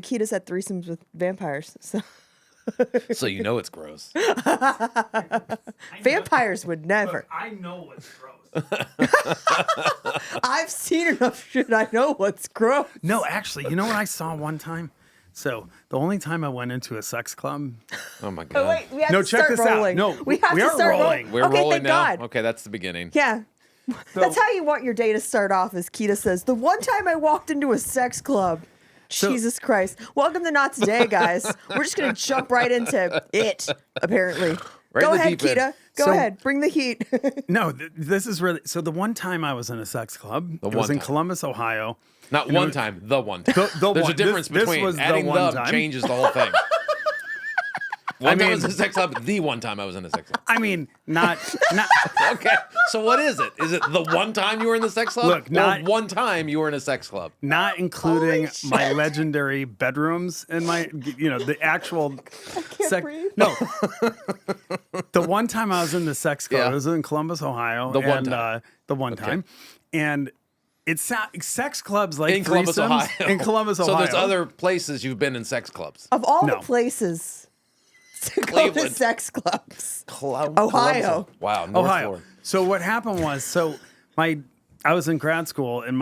Keida's had threesomes with vampires. So, So you know it's gross. vampires would never. Look, I know what's gross. I've seen enough shit. I know what's gross. No, actually, you know what I saw one time? So the only time I went into a sex club. Oh my god. Oh, wait, we have No, to check start this out. rolling. No, we have we to are start rolling. We're okay, rolling thank now. God. Okay, that's the beginning. Yeah. That's how you want your day to start off, as Keida says. The one time I walked into a sex club. Jesus Christ. Welcome to Not Today, guys. We're just going to jump right into it, apparently. Go ahead, Keida. Go ahead. Bring the heat. No, this is really. So the one time I was in a sex club, it was in Columbus, Ohio. Not one time, the one time. The There's one. a difference This between was the adding one the time. changes the whole thing. One time I was in a sex club, the one time I was in a sex club. I mean, not. Okay, so what is it? Is it the one time you were in the sex club? Look, not- or one time you were in a sex club? Not including Holy my shit. legendary bedrooms and my, the actual Can't breathe. No, the one time I was in the sex club, Yeah. it was in Columbus, Ohio. The one and, time. The one time, and it's sex clubs like In Columbus, threesomes Ohio. in Columbus, Ohio. So there's other places you've been in sex clubs. Of all No. the places to go to Cleveland. sex clubs, Ohio. Columbus. Wow, North Ohio. Florida. So what happened was, I was in grad school, and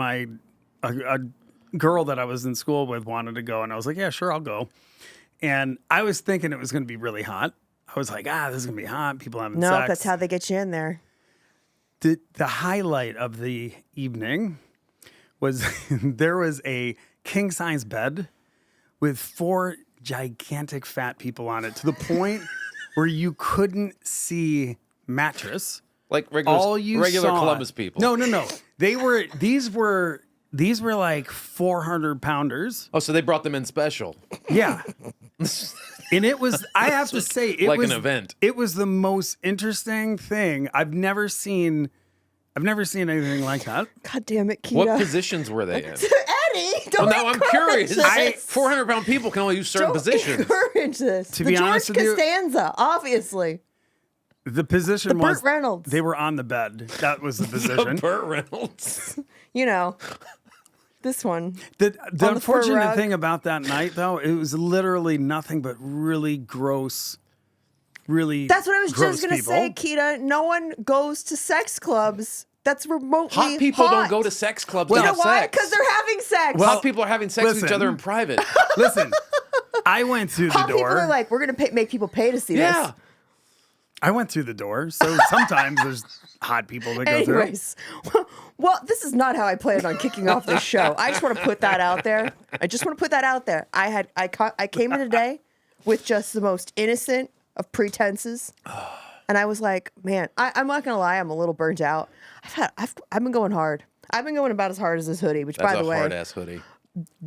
a girl that I was in school with wanted to go, and I was like, yeah, sure, I'll go. And I was thinking it was going to be really hot. I was like, this is going to be hot. People having No, sex. that's how they get you in there. The highlight of the evening was there was a king size bed with 4 gigantic fat people on it, to the point where you couldn't see mattress. Like regular saw- Columbus people. No. These were like 400 pounders. Oh, so they brought them in special. Yeah. And it was, I have to say, it like was an event. It was the most interesting thing. I've never seen anything like that. God damn it, Keida. What positions were they in? Eddie, don't Well, now I'm encourage curious. this. 400-pound people can only use certain Don't positions. encourage this. To the be George honest with you- Costanza, obviously. The position The was Burt Reynolds. they were on the bed. That was the position. Burt Reynolds. You know, this one. The On the fur unfortunate rug. thing about that night, though, it was literally nothing but really gross, really. That's what I was gross just going to people. say, Keida. No one goes to sex clubs. That's remotely Hot people hot. don't go to sex clubs You to know have why? sex. Because they're having sex. Well, Hot people are having sex with each listen. other in private. Listen, I went through the hot people door. are like, we're going to make people pay to see Yeah. this. I went through the door, so sometimes there's hot people that go through. Anyways, well, this is not how I planned on kicking off this show. I just want to put that out there. I came in today with just the most innocent of pretenses, and I was like, man, I'm not gonna lie, I'm a little burnt out. I've been going hard. I've been going about as hard as this hoodie, which, That's by the a way, hard ass hoodie.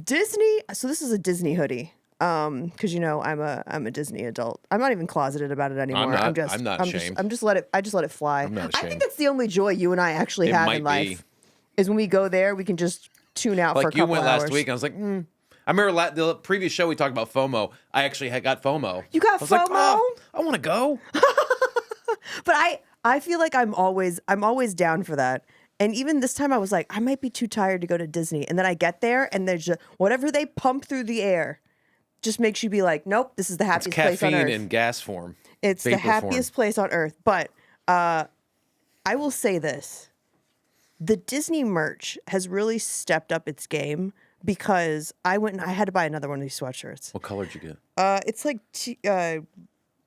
Disney. So this is a Disney hoodie. Because I'm a Disney adult. I'm not even closeted about it anymore. I'm not I ashamed. just let it fly. I'm not I think ashamed. that's the only joy you and I actually It have might in life. be. Is when we go there, we can just tune out for a Like couple you went hours. last week, and I was like, I remember the previous show we talked about FOMO. I actually got FOMO. You got I was like, FOMO? oh, I want to go. But I feel like I'm always down for that. And even this time I was like, I might be too tired to go to Disney. And then I get there and there's just whatever they pump through the air just makes you be like, nope, this is the It's happiest place on caffeine earth. in gas form. It's the vapor form. happiest place on earth. But I will say this. The Disney merch has really stepped up its game because I went and I had to buy another one of these sweatshirts. What color did you get? It's like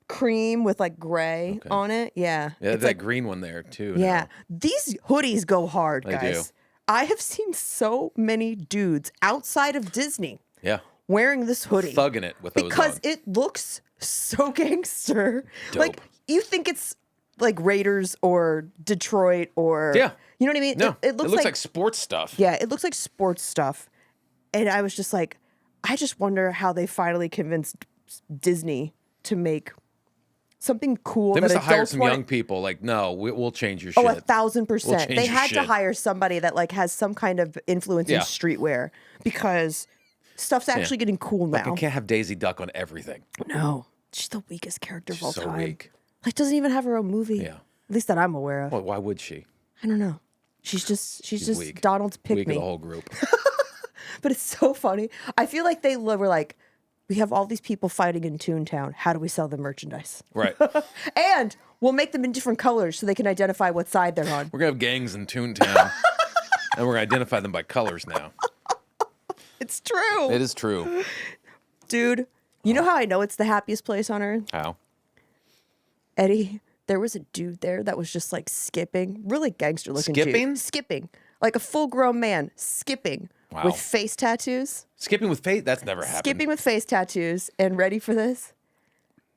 cream with like gray on it. Yeah. Yeah, It's that like, green one there too. yeah. These hoodies go hard, They guys. do. I have seen so many dudes outside of Disney Yeah. wearing this hoodie Thugging it with those because on. it looks so gangster. Dope. Like you think it's like Raiders or Detroit or Yeah. you know what I mean? No, it looks like sports stuff. yeah, it looks like sports stuff. And I was just like, I just wonder how they finally convinced Disney to make something cool. They that must have hired adults some wanna- young people. Like, no, we'll change your Oh, shit. 1,000%. change They your had to shit. hire somebody that like has some kind of influence in Yeah. streetwear because stuff's actually getting cool now. You can't have Daisy Duck on everything. No, she's the weakest character of all So time. weak. Like doesn't even have her own movie. Yeah. At least that I'm aware of. Well, why would she? I don't know. She's just She's weak. Donald's pick Weak me. of the whole group. But it's so funny. I feel like they were like, we have all these people fighting in Toontown. How do we sell them merchandise? Right. And we'll make them in different colors so they can identify what side they're on. We're going to have gangs in Toontown, and we're going to identify them by colors now. It's true. It is true. Dude, you know how I know it's the happiest place on earth? How? Eddie, there was a dude there that was just like skipping, really gangster looking dude. Skipping. Like a full grown man skipping with face tattoos. Skipping with face? That's never happened. Skipping with face tattoos. And ready for this?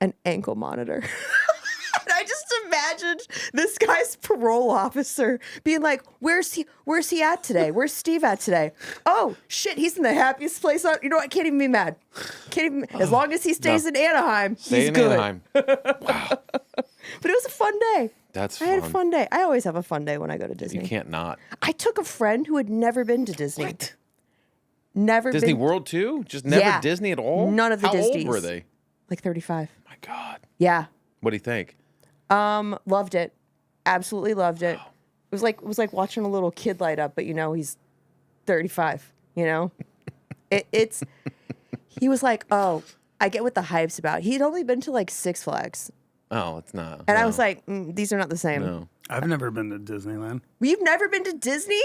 An ankle monitor. And I just imagined this guy's parole officer being like, Where's he at today? Where's Steve at today? Oh, shit, he's in the happiest place on... You know what? I can't even be mad. As long as he stays in Anaheim, he's good. Anaheim. Wow. But it was a fun day. I had a fun day. I always have a fun day when I go to Disney. You can't not. I took a friend who had never been to Disney. What? Never Disney been. World too? Just never Disney at all? None of the How Disneys. old were they? Like 35. My God. Yeah. What do you think? Loved it. Absolutely loved it. Wow. It was like watching a little kid light up, but he's 35, he was like, "Oh, I get what the hype's about." He'd only been to like Six Flags. Oh, it's not. And I was like, these are not the same. No. I've never been to Disneyland. You've never been to Disney?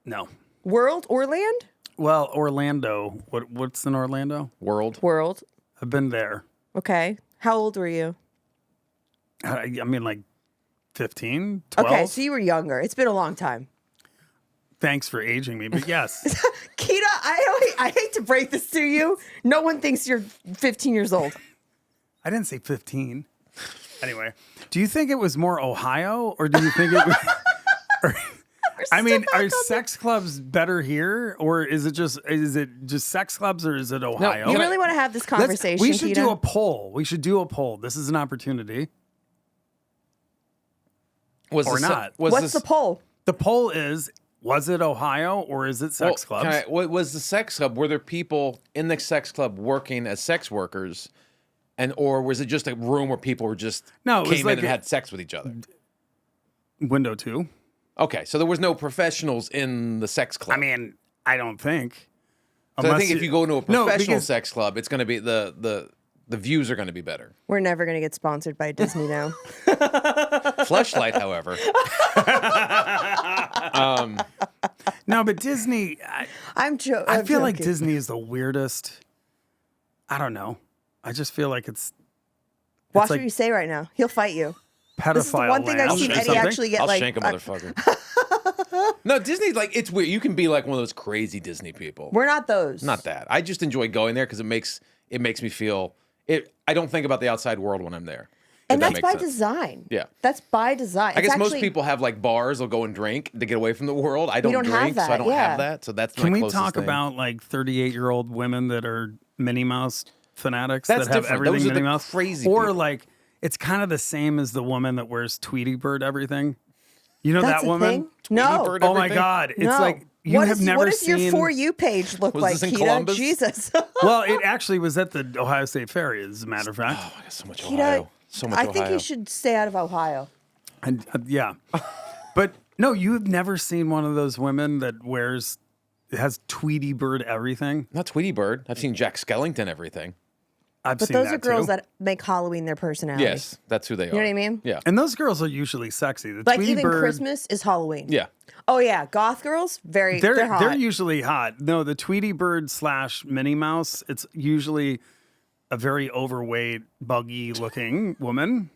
No. World or Land? Well, Orlando. What's in Orlando? World. I've been there. Okay. How old were you? I mean, like 15, 12. Okay, so you were younger. It's been a long time. Thanks for aging me, but yes. Keida, I hate to break this to you. No one thinks you're 15 years old. I didn't say 15. Anyway, do you think it was more Ohio, or do you think it was... are sex clubs better here, or is it just sex clubs, or is it Ohio? No, you really want to have this conversation, we should Keida? do a poll. We should do a poll. This is an opportunity. What's the poll? The poll is, was it Ohio, or is it sex clubs? What was the sex club? Were there people in the sex club working as sex workers, or was it just a room where people were just came in and had sex with each other? Window 2. Okay, so there was no professionals in the sex club. I mean, I don't think. So I think if you go into a professional sex club, it's going to be the views are going to be better. We're never going to get sponsored by Disney now. Fleshlight, however. No, but Disney. I feel like Disney is the weirdest. I don't know. I just feel like it's. Watch what you say right now. He'll fight you. Pedophile. This is the one thing I've seen Eddie actually get I'll like. Shank a motherfucker. No, Disney's like, it's weird. You can be like one of those crazy Disney people. We're not those. Not that. I just enjoy going there because it makes me feel it. I don't think about the outside world when I'm there. And that's by design. Yeah. That's by design. I guess most people have like bars. They'll go and drink to get away from the world. I don't drink, so I don't have that. So that's Can my we closest talk thing. about like 38-year-old women that are Minnie Mouse fanatics That's that have different. everything Those are Minnie the Mouse? crazy Or people. like it's kind of the same as the woman that wears Tweety Bird everything. You know That's that a woman? thing? No. Bird Oh my everything? God! It's No. like you have never what does seen. your For You page look Was like, this in Keida? Columbus? Jesus. Well, it actually was at the Ohio State Fair, as a matter of fact. Oh, I got so much Keida, Ohio. So much I Ohio. think you should stay out of Ohio. And yeah, but no, you have never seen one of those women that has Tweety Bird everything. Not Tweety Bird. I've seen Jack Skellington everything. I've But seen those that are girls too. that make Halloween their personality. Yes, that's who they are. You know what I mean? Yeah. And those girls are usually sexy. The Like Tweety even Bird, Christmas is Halloween. Yeah. Oh yeah, goth girls, they're hot. They're usually hot. No, the Tweety Bird / Minnie Mouse, it's usually a very overweight, buggy looking woman.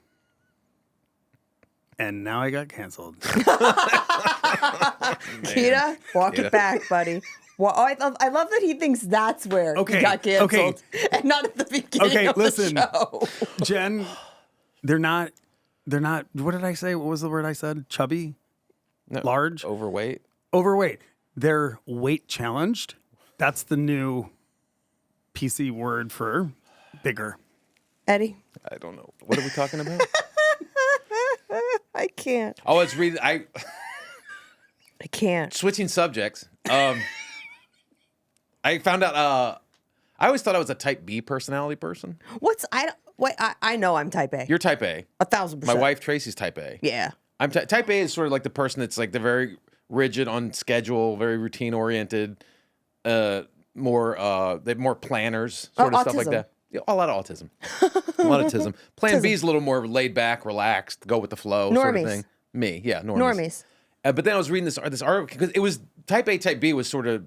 And now I got canceled. Keida, walk it back, buddy. Well, I love that he thinks that's where he got canceled, and not at the beginning of listen, the show. Jen, they're not. What did I say? What was the word I said? Chubby, No, large, overweight. overweight. They're weight challenged. That's the new PC word for bigger. Eddie, I don't know. What are we talking about? I can't. Oh, it's really I can't. switching subjects. I found out. I always thought I was a type B personality person. I know I'm type A. You're type A. 1,000%. My wife Tracy's type A. Yeah. I'm type A is sort of like the person that's like they're very rigid on schedule, very routine oriented. they have more planners, sort of stuff like autism. that. Yeah, a lot of autism. A lot of autism. Plan B is a little more laid back, relaxed, go with the flow sort of Normies. thing. Me, yeah, Normies. But then I was reading this article because it was type A, type B was sort of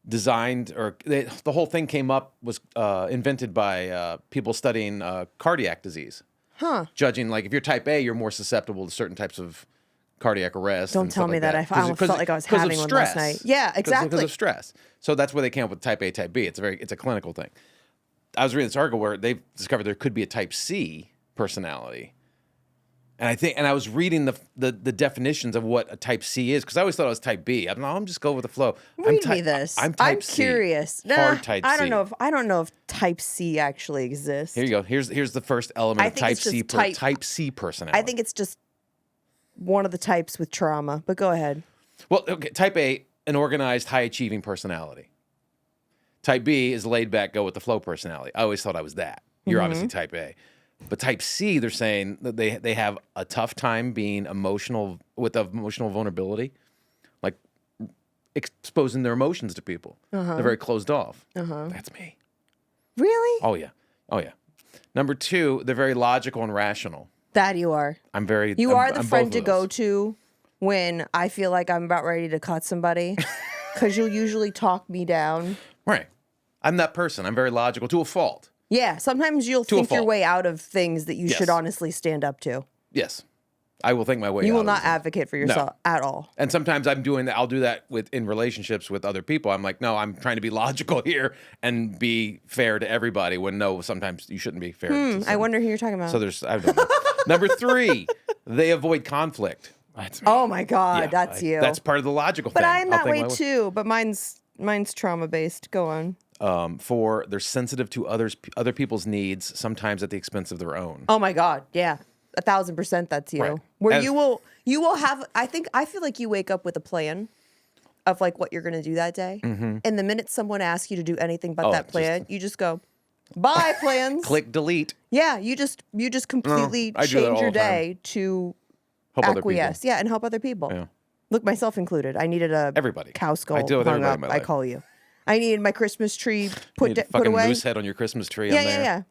designed, or the whole thing came up, was invented by people studying cardiac disease. Huh. Judging, like, if you're type A, you're more susceptible to certain types of cardiac arrest. Don't tell me that. I almost felt like I was having one last night. Yeah, exactly. Because of stress. So that's where they came up with type A, type B. It's a clinical thing. I was reading this article where they've discovered there could be a type C personality. And I was reading the definitions of what a type C is, because I always thought it was type B. I'm just go with the flow. Read me this. I'm type C. Curious. Hard type C. I don't know if type C actually exists. Here you go. Here's the first element of type C. Type C personality. I think it's just one of the types with trauma. But go ahead. Well, okay. Type A, an organized, high achieving personality. Type B is laid back, go with the flow personality. I always thought I was that. You're obviously type A. But type C, they're saying that they have a tough time being emotional, with emotional vulnerability, like exposing their emotions to people. They're very closed off. That's me. Really? Oh yeah. Number 2, they're very logical and rational. That you are. I'm very. You are the I'm friend both to of go those. to when I feel like I'm about ready to cut somebody, because you'll usually talk me down. Right. I'm that person. I'm very logical to a fault. Yeah, sometimes you'll To a think your fault. way out of things that you Yes. should honestly stand up to. Yes. I will think my way out. You will of not this. advocate for yourself at all. And sometimes I'm doing that. I'll do that in relationships with other people. I'm like, no, I'm trying to be logical here and be fair to everybody. When no, sometimes you shouldn't be fair. To I wonder who you're talking about. So I don't know. Number 3, they avoid conflict. That's me. Oh my God, Yeah, that's you. That's part of the logical but thing. I'm I'll that think way my too. But mine's trauma based. Go on. 4, they're sensitive to other people's needs, sometimes at the expense of their own. Oh my God, yeah, 1,000% that's you. Right. Where As- you will have. I feel like you wake up with a plan of like what you're gonna do that day, and the minute someone asks you to do anything but that plan, you just go, bye plans. Click delete. Yeah, you just completely I do that change all your the time. day to Help other people. acquiesce. Yeah, and help other people. Yeah. Look, myself included. I needed a Everybody. cow skull I deal with hung everybody up. in my I life. call you. I needed my Christmas tree You put need a put fucking away. moose head on your Christmas tree Yeah, on there. yeah.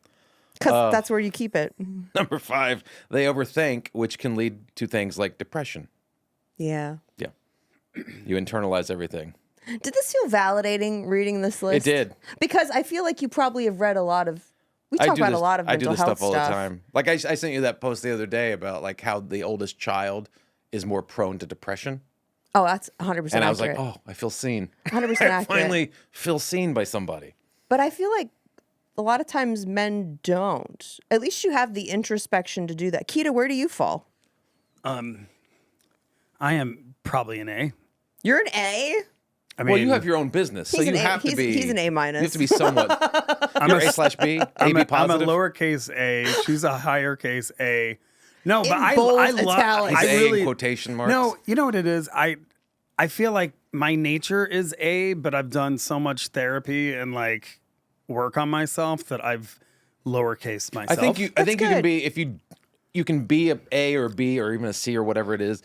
Because that's where you keep it. Number 5, they overthink, which can lead to things like depression. Yeah. Yeah. You internalize everything. Did this feel validating reading this list? It did. Because I feel like you probably have read a lot of. We I talk do about this, a lot of I do mental this health stuff all the time. Like I sent you that post the other day about like how the oldest child is more prone to depression. Oh, that's 100% And I was accurate. like, oh, I feel seen. 100% I accurate. finally feel seen by somebody. But I feel like a lot of times men don't. At least you have the introspection to do that. Keida, where do you fall? I am probably an A. You're an A? I mean, Well, you have your own business, so He's you an A- have to he's- be. he's an A minus. You have to be somewhat. You're A/B. I'm AB a positive. lowercase A. She's a higher case A. No, but In I bold love. italics. I Is A in really quotation marks? No, you know what it is. I feel like my nature is A, but I've done so much therapy and like work on myself that I've lowercase myself. I think you can good. be if you can be a or B or even a C or whatever it is.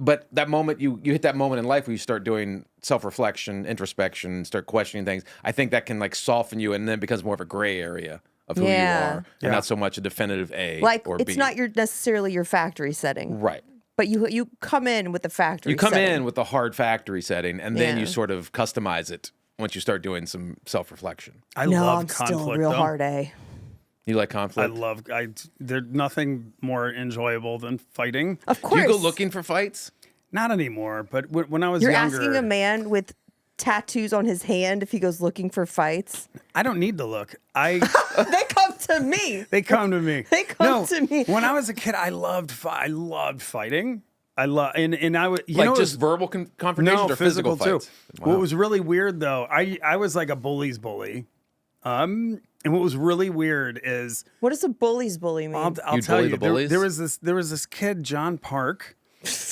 But that moment you hit that moment in life where you start doing self-reflection, introspection, start questioning things. I think that can like soften you, and then it becomes more of a gray area of who you Yeah. are, and not so much a definitive A Like, or it's B. not necessarily your factory setting. Right. But you come in with the factory You come setting. in with the hard factory setting, and then Yeah. you sort of customize it once you start doing some self-reflection. I No, love I'm conflict. still a real though. hard A. You like I conflict? love. There's nothing more enjoyable than fighting. Of Do course. you go looking for fights? Not anymore, but when I was You're younger, asking a man with tattoos on his hand if he goes looking for fights. I don't need to look. They come to me. They come to me. They come to me. When I was a kid, I loved fighting. And I would Like just verbal confrontations or physical fights? too. Wow. What was really weird though, I was like a bully's bully. And what was really weird is What does a bully's bully mean? I'll You tell bully you the bullies? there was this kid John Park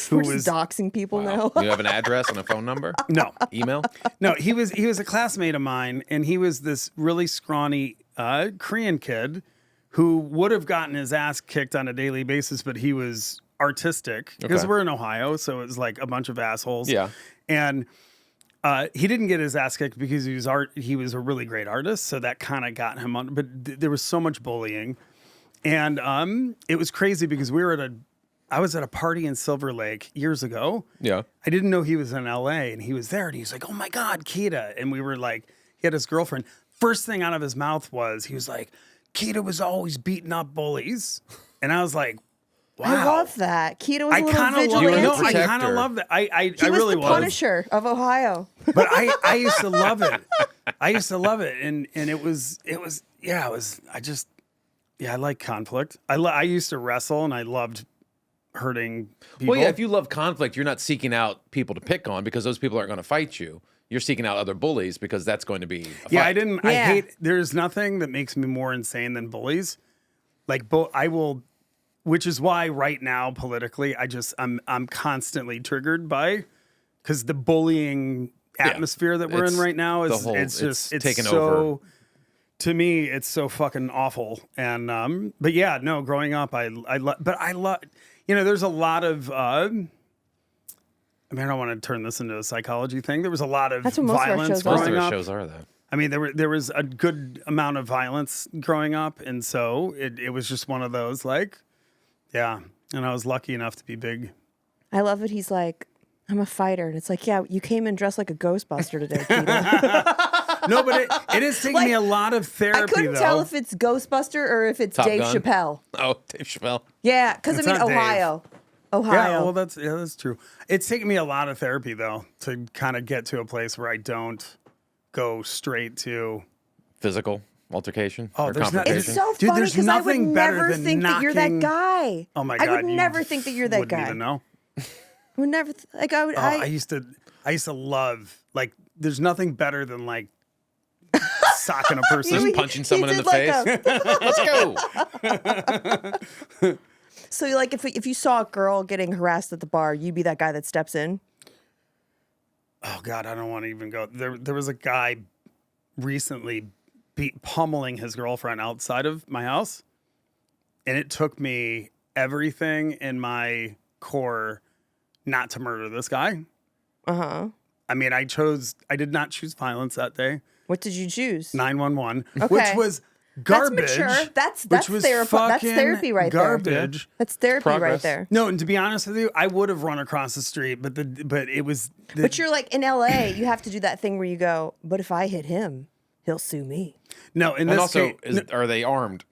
who We're just was doxing people Wow. now. You have an address and a phone number? no Email? no he was a classmate of mine, and he was this really scrawny Korean kid who would have gotten his ass kicked on a daily basis, but he was artistic because Okay. we're in Ohio, so it was like a bunch of assholes. Yeah. And He didn't get his ass kicked because he was a really great artist, so that kind of got him on. But there was so much bullying, and it was crazy because I was at a party in Silver Lake years ago. Yeah. I didn't know he was in LA, and he was there, and he's like, "Oh my God, Keida!" And we were like, he had his girlfriend. First thing out of his mouth was, he was like, "Keida was always beating up bullies," and I was like, "Wow, I love that. Keida was a little love- vigilante. I kind of love that. I He was really the Punisher of Ohio. but I used to love it. I used to love it, and I like conflict. I used to wrestle, and I loved hurting people. Well, yeah, if you love conflict, you're not seeking out people to pick on because those people aren't going to fight you. You're seeking out other bullies because that's going to be a fight. Yeah, I hate. There's nothing that makes me more insane than bullies. Like, I will, which is why right now politically, I'm constantly triggered by, because the bullying atmosphere that we're in right now is it's taken so, over. To me, it's so fucking awful. And but yeah, no, growing up, I love. There's a lot of. I don't want to turn this into a psychology thing. There was a lot of violence growing up. Most of our shows are that. I mean, there was a good amount of violence growing up, and so it was just one of those, like, yeah. And I was lucky enough to be big. I love it. He's like, I'm a fighter. And it's like, yeah, you came in dressed like a Ghostbuster today, Keida. No, but it is taking me a lot of therapy, I couldn't tell if it's Ghostbuster or if it's Top Dave Gun? Chappelle. Oh, Dave Chappelle. Yeah, because It's I mean, not Dave. Ohio. Yeah, well, that's true. It's taken me a lot of therapy, though, to kind of get to a place where I don't go straight to Physical altercation Oh, or there's not- confrontation. It's so Dude, funny there's because I would nothing better never than think that you're that knocking- guy. Oh my I God, would you never think that you're that wouldn't guy. even know. I would never like I would. I used to love, like, there's nothing better than like socking a person. Just He- punching he someone in did the like face. Let's go. So like if you saw a girl getting harassed at the bar, you'd be that guy that steps in. Oh God, I don't want to even go. There was a guy recently pummeling his girlfriend outside of my house, and it took me everything in my core not to murder this guy. Uh-huh. I mean, I did not choose violence that day. What did you choose? 911, Okay. which was garbage. That's mature. That's which was therapy. That's fucking therapy right garbage. there. That's therapy right Progress. there. No, and to be honest with you, I would have run across the street, but it was. But you're like in LA, you have to do that thing where you go, but if I hit him, he'll sue me. no. In And this also, case, are they armed?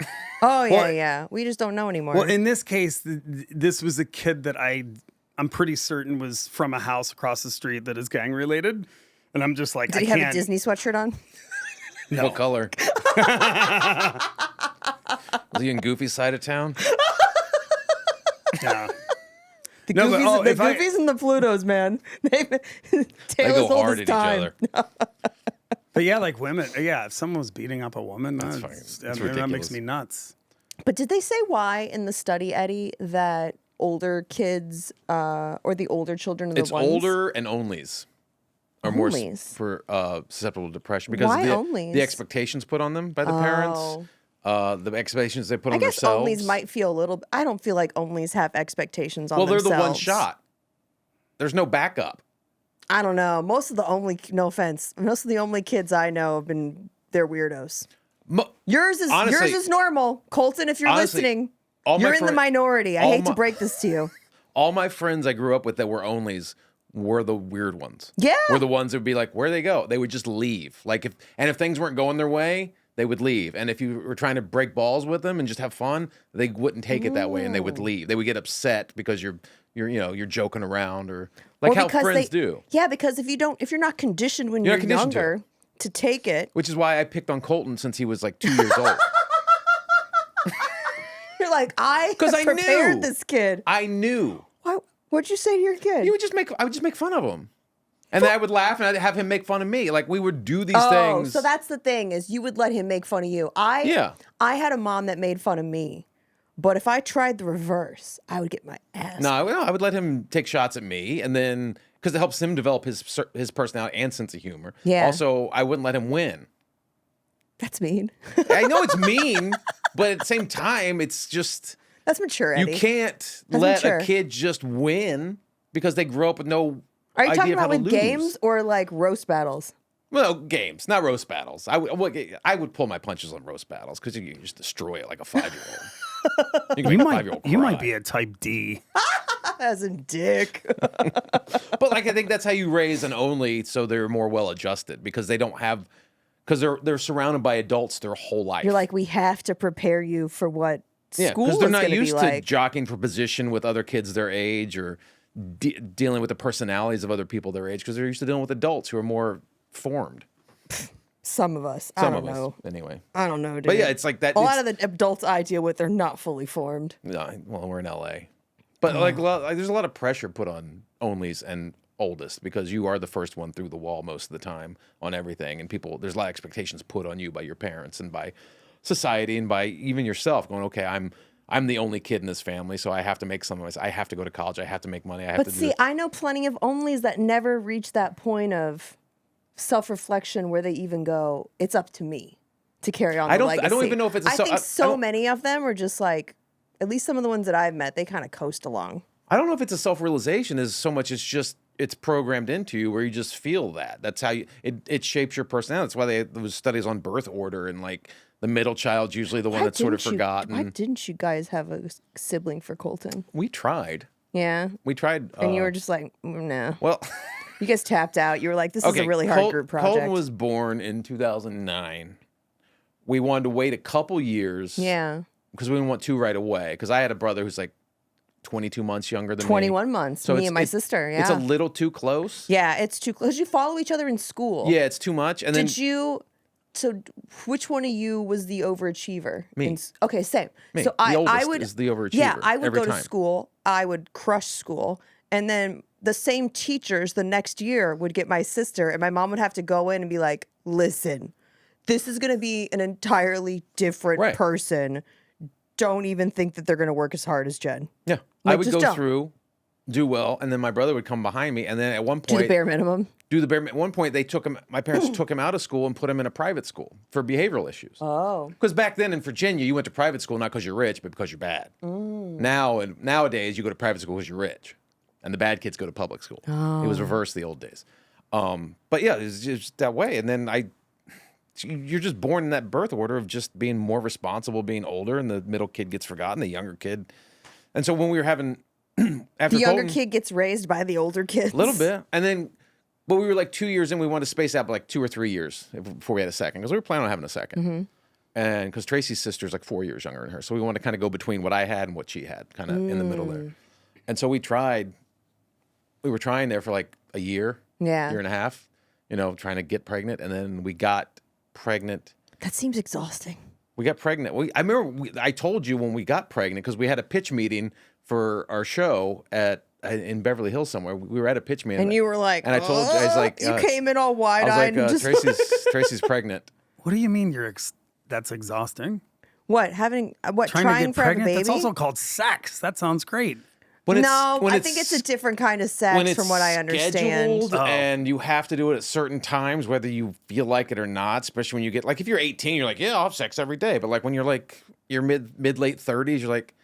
Oh yeah, Well- yeah. We just don't know anymore. well, in this case, this was a kid that I'm pretty certain was from a house across the street that is gang related, and I'm just like, Did I he have can't. a Disney sweatshirt on? No. What color? Was he in Goofy's side of town? Yeah. The No, but, Goofies, the if I- Goofies and the Plutos, man. They They Taylor's go old hard as at each time. other. But yeah, like women. Yeah, if someone was beating up a woman, That's that ridiculous. makes me nuts. But did they say why in the study, Eddie, that older kids or the older children are the It's ones? older and onlys are more Onlys? susceptible to depression because Why the onlys? expectations put on them by the parents, Oh. the expectations they put I on guess themselves. onlys might feel a little. I don't feel like onlys have expectations on well, they're themselves. the one shot. There's no backup. I don't know. Most of the only, no offense, most of the only kids I know have been they're weirdos. Yours Honestly- is normal, Colton. If you're honestly, listening, all my you're in the friend- minority. I all hate to my- break this to you. All my friends I grew up with that were onlys were the weird ones. Yeah. Were the ones that would be like, where they go? They would just leave. Like if things weren't going their way, they would leave. And if you were trying to break balls with them and just have fun, they wouldn't take it that way and they would leave. They would get upset because you're joking around or like Well, how because friends do. Yeah, because if you're not conditioned when You're you're, not conditioned to younger to take it, Which is why I picked on Colton since he was like 2 years old. you're like, I 'Cause have I prepared knew. this kid. I knew. What'd you say to your kid? I would just make fun of him. And then I would laugh and I'd have him make fun of me. Like we would do these Oh, things. so that's the thing is you would let him make fun of you. I had a mom that made fun of me, but if I tried the reverse, I would get my ass. No, I would let him take shots at me, and then because it helps him develop his personality and sense of humor. Yeah. Also, I wouldn't let him win. That's mean. I know it's mean, but at the same time, it's just That's mature, Eddie. you can't That's let mature. a kid just win because they grow up with no Are you talking idea of how about to with lose. games or like roast battles? Well, games, not roast battles. I would pull my punches on roast battles because you can just destroy it like a 5-year-old. You can make a 5-year-old cry. You might be a type D. As in dick. But like I think that's how you raise an only so they're more well adjusted because they don't have because they're surrounded by adults their whole life. You're like, we have to prepare you for what school because they're is not going to be used to like. jockeying for position with other kids their age or dealing with the personalities of other people their age because they're used to dealing with adults who are more formed. Some of us. Some I of don't us, know. anyway. I don't know, dude. But yeah, it's like that. A lot of the adults I deal with are not fully formed. No, well, we're in LA, but like there's a lot of pressure put on onlys and oldest because you are the first one through the wall most of the time on everything, and there's a lot of expectations put on you by your parents and by society and by even yourself. Going, okay, I'm the only kid in this family, so I have to make some of this. I have to go to college. I have to make money. I have But to. see, I know plenty of onlys that never reach that point of self-reflection where they even go, it's up to me to carry on the legacy. I don't even know if it's. I think so many of them are just like, at least some of the ones that I've met, they kind of coast along. I don't know if it's a self-realization as so much as just it's programmed into you where you just feel that. That's how it shapes your personality. That's why there was studies on birth order and like the middle child's usually the one that's sort of forgotten. Why didn't you guys have a sibling for Colton? We tried. Yeah. We tried. And you were just like, no. Well, you guys tapped out. You were like, this is a really hard group project. Colton was born in 2009. We wanted to wait a couple years. Yeah. Because we didn't want two right away. Because I had a brother who's like 22 months younger than 21 months. So me and my sister. Yeah. It's a little too close. Yeah, it's too close. You follow each other in school. Yeah, it's too much. And then So which one of you was the overachiever? Me. Okay, same. Me. So The oldest is the overachiever. Yeah, I would every go time. to school. I would crush school. And then the same teachers the next year would get my sister, and my mom would have to go in and be like, listen, this is going to be an entirely different person. Don't even think that they're going to work as hard as Jen. Yeah. Like, I would just go don't. through, do well, and then my brother would come behind me. And then at one point, Do the bare minimum. At one point, my parents took him out of school and put him in a private school for behavioral issues. Oh. Because back then in Virginia, you went to private school not because you're rich, but because you're bad. Nowadays, you go to private school because you're rich. And the bad kids go to public school. It was reversed the old days. But yeah, it's just that way. And then you're just born in that birth order of just being more responsible, being older, and the middle kid gets forgotten, the younger kid. And so when we were having, after The younger Colton, kid gets raised by the older kids. a little bit. And then, but we were like 2 years in, we wanted to space out like 2 or 3 years before we had a second, because we were planning on having a second. And because Tracy's sister's like 4 years younger than her. So we wanted to kind of go between what I had and what she had, kind of in the middle there. And so we were trying there for like a year, year and a half, trying to get pregnant. And then we got pregnant. That seems exhausting. We got pregnant. I remember I told you when we got pregnant, because we had a pitch meeting for our show in Beverly Hills somewhere. We were at a pitch meeting. And you were like, and I told you, I was like, you came in all wide-eyed. I was like, and just Tracy's pregnant. What do you mean that's exhausting? What? Trying Trying to get for a pregnant? baby? That's also called sex. That sounds great. I think it's a different kind of sex from what I understand. Scheduled and you have to do it at certain times, whether you feel like it or not, especially when you get, like, if you're 18, you're like, yeah, I'll have sex every day. But like when you're like, your mid-late 30s, you're like,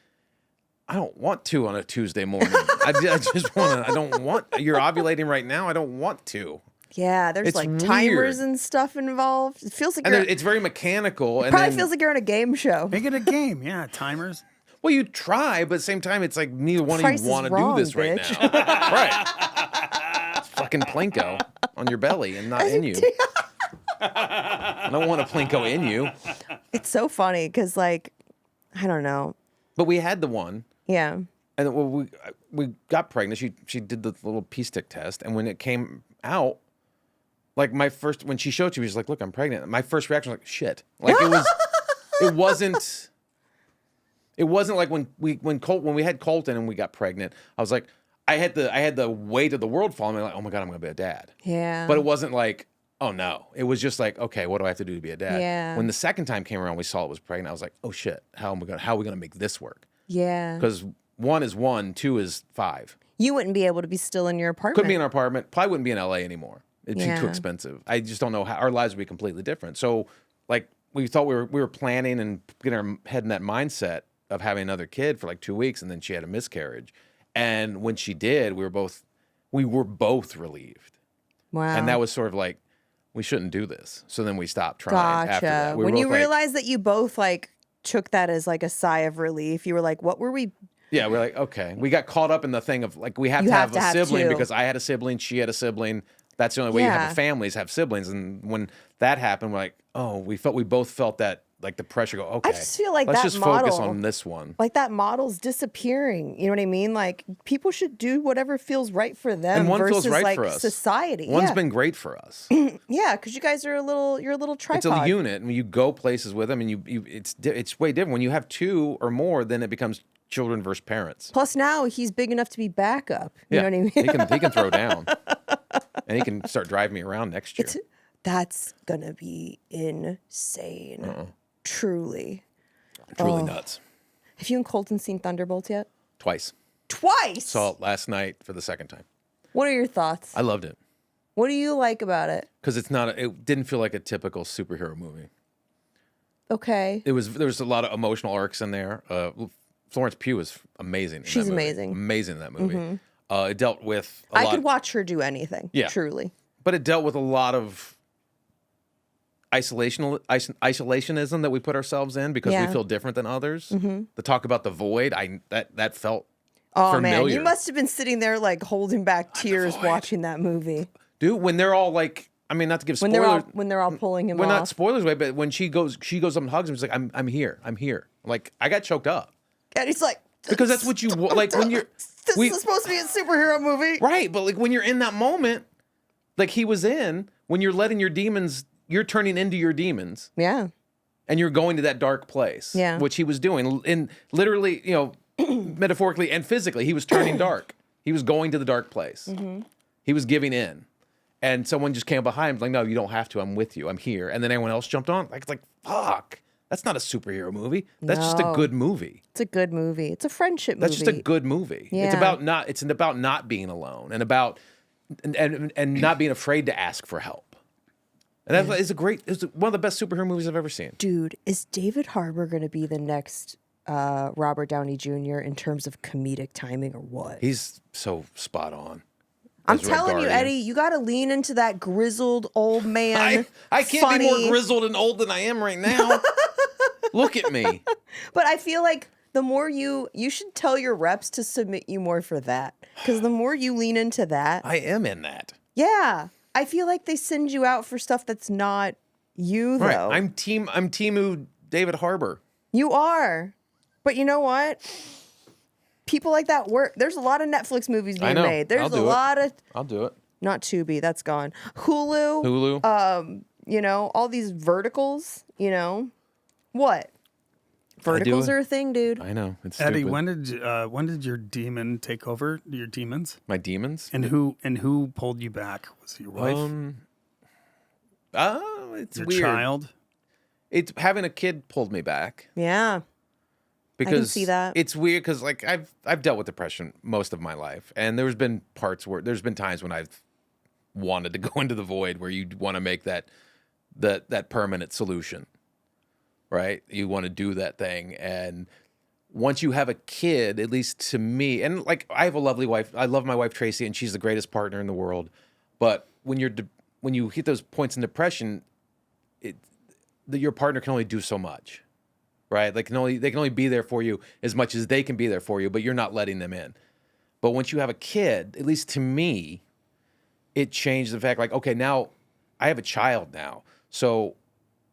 I don't want to on a Tuesday morning. I just want to, you're ovulating right now. I don't want to. Yeah, there's It's like weird. timers and stuff involved. It feels like It's very mechanical. It probably feels like you're on a game show. Make it a game. Yeah, timers. Well, you try, but at the same time, it's like neither one Price of you want is to wrong, do this right bitch. now. Right. It's fucking Plinko on your belly and not in you. I don't want a Plinko in you. It's so funny because, like, I don't know. But we had the one. Yeah. And we got pregnant. She did the little pea stick test. And when it came out, like when she showed you, she was like, look, I'm pregnant. My first reaction was like, shit. Like it wasn't like when we had Colton and we got pregnant. I was like, I had the weight of the world falling me, like, oh my God, I'm gonna be a dad. Yeah. But it wasn't like, oh no. It was just like, okay, what do I have to do to be a dad? Yeah. When the second time came around, we saw it was pregnant. I was like, oh shit, how are we gonna make this work? Yeah. Because 1 is 1, 2 is 5. You wouldn't be able to be still in your apartment. Couldn't be in our apartment. Probably wouldn't be in LA anymore. It'd be too Yeah. expensive. I just don't know how our lives would be completely different. So like we thought we were planning and getting our head in that mindset of having another kid for like 2 weeks, and then she had a miscarriage. And when she did, we were both we were both relieved. Wow. And that was sort of like, we shouldn't do this. So then we stopped trying after that. We when were you both like, realized that you both like took that as like a sigh of relief, you were like, what were we? yeah, we're like, okay. We got caught up in the thing of like, we have You to have have to a have sibling two. because I had a sibling, she had a sibling. That's the only way you have Yeah. a family is have siblings. And when that happened, we're like, oh, we both felt that like the pressure go, okay. I just feel like let's that just focus model- on this one. Like that model's disappearing. You know what I mean? Like people should do whatever feels right for them And one versus feels right like for us. society. One's yeah. been great for us. Yeah, because you guys are you're a little tripod. It's a unit, and you go places with them, and it's way different. When you have two or more, then it becomes children versus parents. Plus now he's big enough to be backup. You know what I mean? he can throw down, and he can start driving me around next year. That's gonna be insane. Truly. Truly nuts. Have you and Colton seen Thunderbolts yet? Twice. Twice. Saw it last night for the second time. What are your thoughts? I loved it What do you like about it? because it didn't feel like a typical superhero movie. Okay. There was a lot of emotional arcs in there. Florence Pugh is amazing. In She's that movie. amazing. Amazing in that movie. It dealt with I could watch her do anything. Yeah. Truly. but it dealt with a lot of isolationism that we put ourselves in because Yeah. we feel different than others. The talk about the void, that felt Oh familiar. man, you must have been sitting there like holding back tears watching that movie. Dude, when they're all like, I mean, not to give When spoilers. they're all pulling him Well, off. not spoilers way, but when she goes up and hugs him, she's like, I'm here. Like, I got choked up And he's like, because that's what you like when you're this is supposed to be a superhero movie. right. But like when you're in that moment, like he was in, when you're letting your demons, you're turning into your demons. Yeah. And you're going to that dark place, Yeah. which he was doing, in literally, metaphorically and physically, he was turning dark. He was going to the dark place. He was giving in, and someone just came behind him, like, "No, you don't have to. I'm with you. I'm here." And then everyone else jumped on. Like, it's like, fuck. That's not a superhero movie. That's just a No. good movie. It's a good movie. It's a friendship movie. That's just a good movie. It's Yeah. about not being alone and about and not being afraid to ask for help. And that's it's one of the best superhero movies I've ever seen. Dude, is David Harbour going to be the next Robert Downey Jr. in terms of comedic timing or what? He's so spot on. I'm as Red telling you, Guardian. Eddie, you got to lean into that grizzled old man. I can't funny. be more grizzled and old than I am right now. Look at me. But I feel like the more you should tell your reps to submit you more for that. Because the more you lean into that, I am in that. yeah, I feel like they send you out for stuff that's not you though. Right. I'm Teamu David Harbour. You are. But you know what? People like that work. There's a lot of Netflix movies I being know. made. There's I'll a do it. lot of I'll do it. not Tubi, that's gone. Hulu. Hulu. All these verticals, What? Verticals it. are a thing, dude. I know. It's Eddie, stupid. when did your demon take over? Your demons? My demons? And who pulled you back? Was it your wife? It's your weird. child? It's having a kid pulled me back. Yeah. Because see that. it's weird because like I've dealt with depression most of my life, and there's been times when I've wanted to go into the void where you want to make that permanent solution, right? You want to do that thing, and once you have a kid, at least to me, and like I have a lovely wife, I love my wife Tracy, and she's the greatest partner in the world, but when you hit those points in depression, your partner can only do so much. Right? They can only be there for you as much as they can be there for you, but you're not letting them in. But once you have a kid, at least to me, it changed the fact like, okay, now I have a child now. So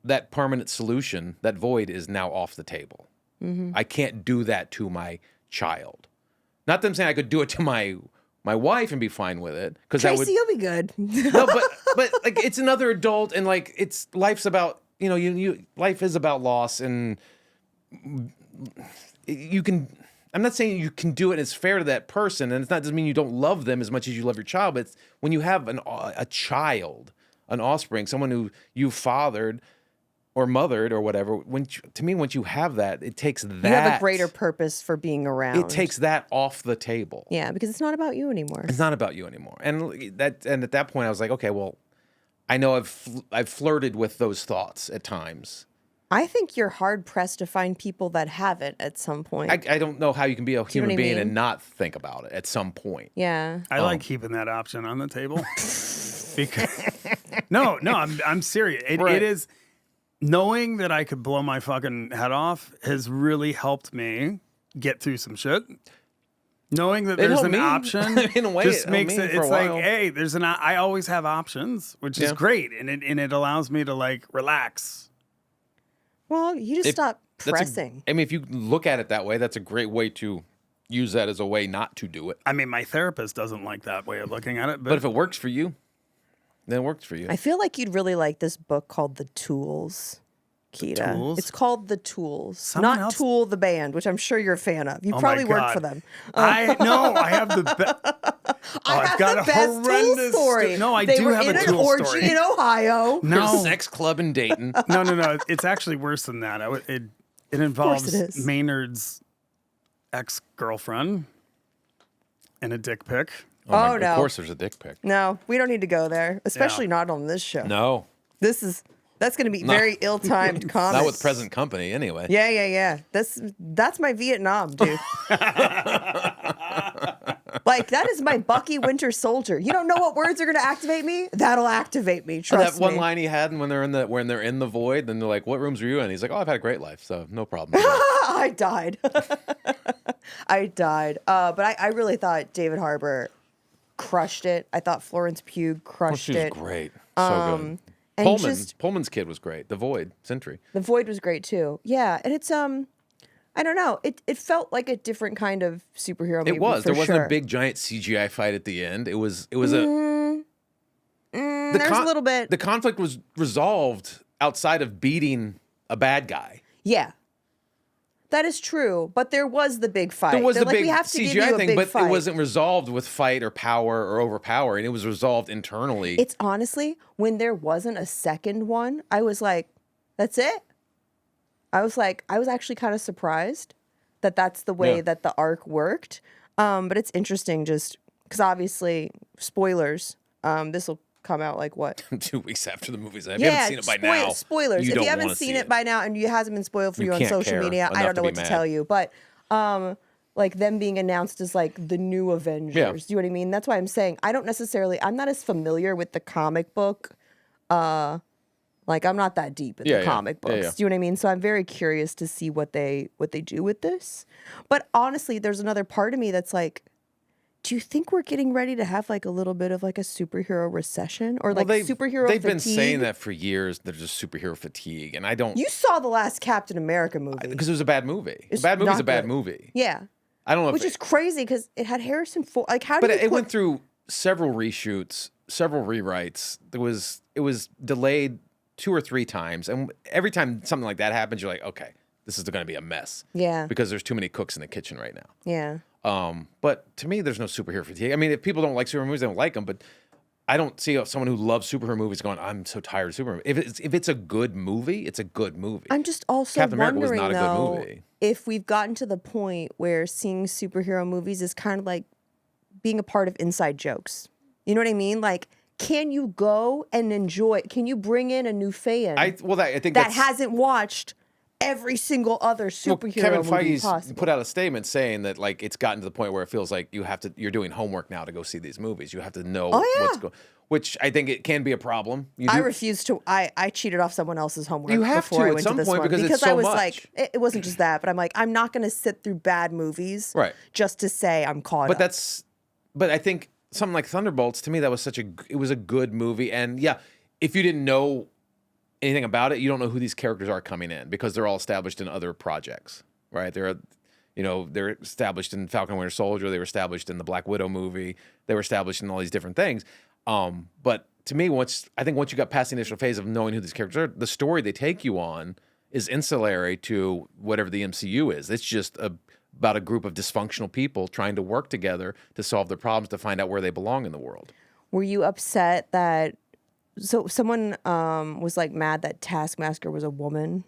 that permanent solution, that void is now off the table. I can't do that to my child. Not that I'm saying I could do it to my wife and be fine with it. Because that would Tracy, you'll be good. no, but like it's another adult and like life's about, life is about loss and I'm not saying you can do it and it's fair to that person, and doesn't mean you don't love them as much as you love your child, but it's when you have a child, an offspring, someone who you fathered or mothered or whatever, to me, once you have that, it takes that. You have a greater purpose for being around. It takes that off the table. Yeah, because it's not about you anymore. It's not about you anymore. And at that point I was like, okay, well, I know I've flirted with those thoughts at times. I think you're hard pressed to find people that haven't at some point. I don't know how you can be a human being mean? and not think about it at some point. Yeah. I like keeping that option on the table. Because no, I'm serious. It is knowing that I could blow my fucking head off has really helped me get through some shit. Knowing that there's an option in a way, just makes it. It's like, while. hey, I always have options, which is great, and it allows me to like relax. Well, you just stop pressing. I mean, if you look at it that way, that's a great way to use that as a way not to do it. I mean, my therapist doesn't like that way of looking at it, But if it works for you, then it works for you. I feel like you'd really like this book called The Tools, Keida. Tools? It's called The Tools, Someone not else- Tool the band, which I'm sure you're a fan of. You Oh probably my work God. for them. I have the best. I've got the a best Tool horrendous story. No, I they do were have in a an Tool orgy story. in Ohio. There's a No, sex club in Dayton. no. It's actually worse than that. It involves it is. Maynard's ex-girlfriend and a dick pic. Oh, no. Of course, there's a dick pic. No, we don't need to go there, especially not on this show. No, That's going to be very ill-timed comments. not with present company anyway. Yeah. That's my Vietnam, dude. Like, that is my Bucky Winter Soldier. You don't know what words are going to activate me? That'll activate me. Trust That one me. line he had when they're in the void, then they're like, "What rooms were you in?" He's like, "Oh, I've had a great life, so no problem." I died. I died. But I really thought David Harbour crushed it. I thought Florence Pugh crushed She was it. great, so good. and Pullman's kid was great. The Void, Sentry. The Void was great too. Yeah, and it's I don't know. It felt like a different kind of superhero movie. It was. For There wasn't sure. a big giant CGI fight at the end. It was a. There's a little bit. The conflict was resolved outside of beating a bad guy. Yeah. That is true, but there was the big fight. There was They're the like, big we have to give you CGI a thing, big but fight. it wasn't resolved with fight or power or overpowering. It was resolved internally. It's honestly, when there wasn't a second one, I was like, that's it. I was actually kind of surprised that that's the way that the arc worked. But it's interesting just because obviously, spoilers, this will come out like what? 2 weeks after the movie's out. If you haven't seen it by now, spoilers. If don't you haven't wanna seen see it by now and it hasn't been spoiled for you on can't social care media, I enough don't know to be what to mad. tell you. But like them being announced as like the new Avengers. Yeah. Do you know what I mean? That's why I'm saying I'm not as familiar with the comic book. Like I'm not that deep in the comic books. Yeah. Do you know what I mean? So I'm very curious to see what they do with this. But honestly, there's another part of me that's like, do you think we're getting ready to have like a little bit of like a superhero recession or like superhero They've fatigue? been saying that for years. There's just superhero fatigue, and I don't. You saw the last Captain America movie. Because it was a bad movie. It's A bad movie's not a bad good. movie. Yeah. I don't know. Which if is crazy because it had Harrison Ford. Like, how But did it went through several reshoots, several rewrites. It was delayed 2 or 3 times, and every time something like that happens, you're like, okay, this is going to be a mess. Yeah. Because there's too many cooks in the kitchen right now. Yeah. But to me, there's no superhero fatigue. I mean, if people don't like superhero movies, they don't like them. But I don't see someone who loves superhero movies going, I'm so tired of superhero. If it's a good movie, it's a good movie. I'm just also Captain America was wondering, not a good though, movie. if we've gotten to the point where seeing superhero movies is kind of like being a part of inside jokes. You know what I mean? Like, can you go and enjoy? Can you bring in a new fan I think that that's, hasn't watched every single other superhero Kevin movie Feige's possible? put out a statement saying that like it's gotten to the point where it feels like you're doing homework now to go see these movies. You have to know what's going. Which I think it can be a problem. I refuse to. I cheated off someone else's homework. You have before to I at went some to this point one. because it's so I was much. like, it wasn't just that, but I'm like, I'm not going to sit through bad movies, Right. just to say I'm caught up. But I think something like Thunderbolts, to me, that was it was a good movie. And yeah, if you didn't know anything about it, you don't know who these characters are coming in because they're all established in other projects, right? They're established in Falcon and Winter Soldier. They were established in the Black Widow movie. They were established in all these different things. But to me, once you got past the initial phase of knowing who these characters are, the story they take you on is ancillary to whatever the MCU is. It's just about a group of dysfunctional people trying to work together to solve their problems to find out where they belong in the world. Were you upset that someone was like mad that Taskmaster was a woman?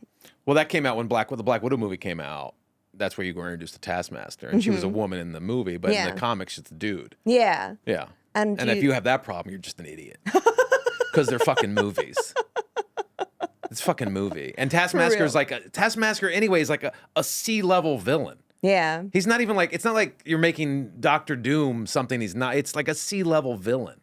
Well, that came out when the Black Widow movie came out. That's where you were introduced to Taskmaster, and she was a woman in the movie, but in the comics, it's a dude. Yeah. Yeah. And if you have that problem, you're just an idiot because they're fucking movies. It's a fucking movie. And Taskmaster is like Taskmaster anyway is like a C-level villain. Yeah. He's not even like, it's not like you're making Doctor Doom something he's not. It's like a C-level villain.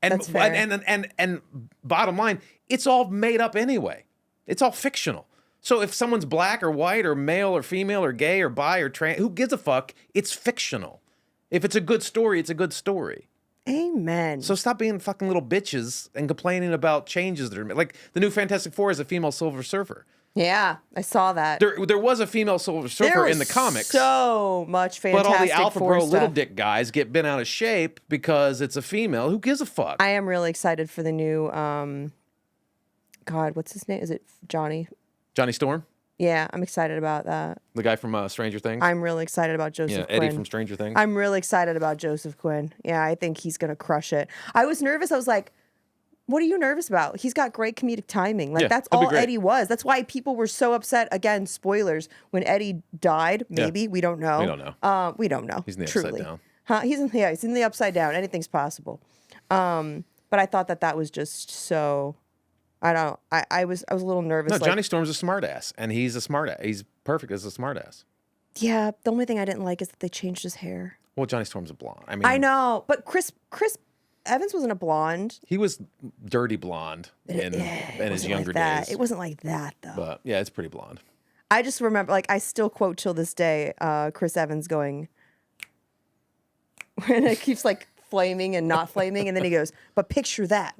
And, That's fair. And bottom line, it's all made up anyway. It's all fictional. So if someone's black or white or male or female or gay or bi or trans, who gives a fuck? It's fictional. If it's a good story, it's a good story. Amen. So stop being fucking little bitches and complaining about changes that are made. Like the new Fantastic Four is a female Silver Surfer. Yeah, I saw that. There was a female Silver Surfer in the comics. So much Fantastic But all the Alpha Four Bro stuff. little dick guys get bent out of shape because it's a female. Who gives a fuck? I am really excited for the new, God, what's his name? Is it Johnny? Johnny Storm? Yeah, I'm excited about that. The guy from Stranger Things? I'm really excited about Joseph Eddie Quinn. from Stranger Things? I'm really excited about Joseph Quinn. Yeah, I think he's going to crush it. I was nervous. I was like, what are you nervous about? He's got great comedic timing. Like, Yeah, that's he'll be all great. Eddie was. That's why people were so upset. Again, spoilers. When Eddie died, maybe. We don't know. We don't know. We don't know. He's in the truly. Upside Down. Huh? He's in the upside down. Anything's possible. But I thought that was just so... I was a little nervous. No, like, Johnny Storm's a smartass, and he's a smartass. He's perfect as a smartass. Yeah, the only thing I didn't like is that they changed his hair. Well, Johnny Storm's a blonde. I mean, I know, but Chris Evans wasn't a blonde. he was dirty blonde in his younger days. It wasn't like that though. But yeah, it's pretty blonde. I just remember, like, I still quote till this day, Chris Evans going, and it keeps like flaming and not flaming, and then he goes, "But picture that,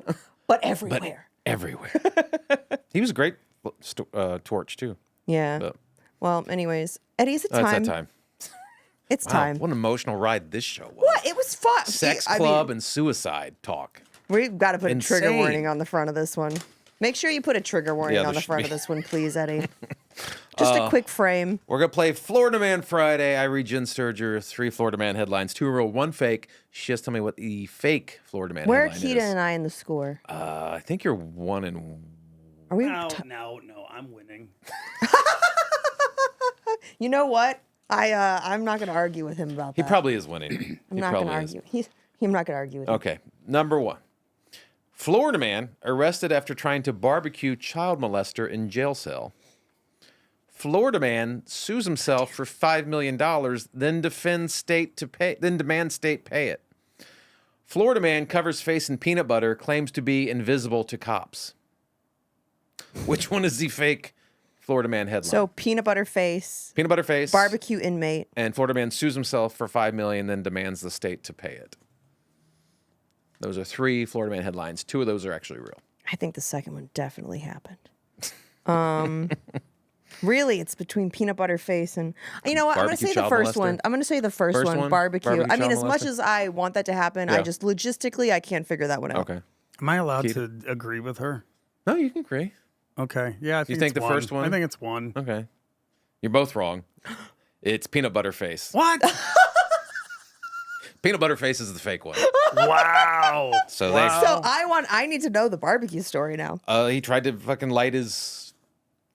but everywhere." Everywhere. He was a great torch too. Yeah. But Well, anyways, Eddie, is it that's time? that time. It's Wow, time. what an emotional ride this show was. What? It was fun. Sex I club mean, and suicide talk. we've got to put a trigger Insane. warning on the front of this one. Make sure you put a trigger warning Yeah, on there the should front be. of this one, please, Eddie. Just a quick frame. We're going to play Florida Man Friday. I read Jen Sturger, 3 Florida Man headlines, 2 real, 1 fake. She just tell me what the fake Florida Man Where are headline Keida is. and I in the score? I think you're 1 and... Are we? No, I'm winning. You know what? I'm not going to argue with him about He that. probably is winning. I'm not going to argue. I'm not going to argue with him. Okay, number 1. Florida man arrested after trying to barbecue child molester in jail cell. Florida man sues himself for $5 million, then demands state pay it. Florida man covers face in peanut butter, claims to be invisible to cops. Which one is the fake Florida man headline? So peanut butter face, barbecue inmate. and Florida man sues himself for $5 million, then demands the state to pay it. Those are 3 Florida man headlines. 2 of those are actually real. I think the second one definitely happened. Really, it's between peanut butter face and you know what? I'm going to Barbecue say the child first molester? one. I'm going to say the first one, barbecue. I mean, child as much molester? as I want that to happen, Yeah. I just logistically I can't figure that one out. Okay. Am I allowed Keith? to agree with her? No, you can agree. Okay. Yeah, I think think it's the first one? I think it's 1. Okay. You're both wrong. It's peanut butter face. What? Peanut butter face is the fake one. Wow. So So I need to know the barbecue story now. he tried to fucking light his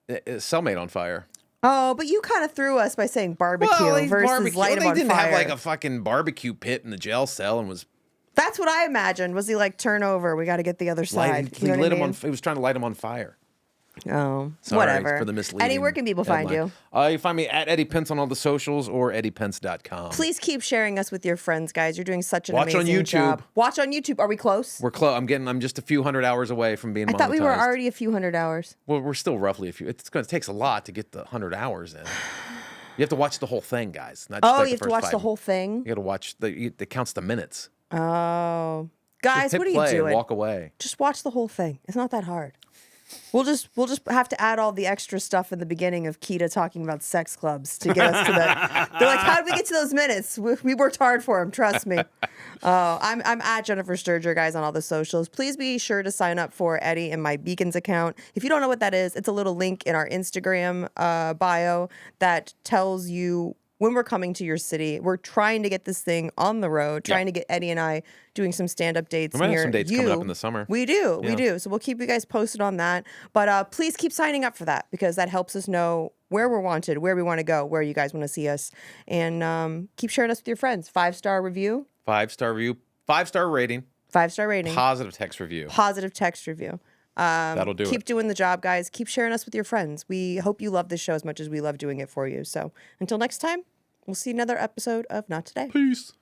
cellmate on fire. Oh, but you kind of threw us by saying barbecue he versus barbecued. light him They on didn't fire. have like a fucking barbecue pit in the jail cell and was That's what I imagined. Was he like, turn over? We got to get the other side. lighting. You know He what lit I him on. mean? He was trying to light him on fire. Oh, Sorry whatever. for the misleading. Eddie, where can people find headline. you? You find me at Eddie Pence on all the socials or eddiepence.com. Please keep sharing us with your friends, guys. You're doing such an Watch on amazing YouTube. job. Watch on YouTube. Are we close? We're close. I'm just a few hundred hours away from being I thought we were monetized. already a few hundred hours. Well, we're still roughly a few. It takes a lot to get the 100 hours in. You have to watch the whole thing, guys. Not just Oh, like you have to first watch 5. the whole thing? You got to watch it counts the minutes. Oh. Guys, Hit what are you play and doing? walk away. Just watch the whole thing. It's not that hard. We'll just have to add all the extra stuff in the beginning of Keida talking about sex clubs to get us to that. They're like, how did we get to those minutes? We worked hard for them. Trust me. I'm at Jennifer Sturger, guys, on all the socials. Please be sure to sign up for Eddie and my Beacons account. If you don't know what that is, it's a little link in our Instagram bio that tells you when we're coming to your city. We're trying to get this thing on the road, trying to get Eddie and I doing some stand-up dates We might have near some dates you. coming up in the summer. We do. Yeah. We do. So we'll keep you guys posted on that. But please keep signing up for that because that helps us know where we're wanted, where we want to go, where you guys want to see us. And keep sharing us with your friends. 5-star review. 5-star review. 5-star rating. 5-star rating. Positive text review. Positive text review. That'll do Keep it. doing the job, guys. Keep sharing us with your friends. We hope you love this show as much as we love doing it for you. So until next time, we'll see another episode of Not Today. Peace.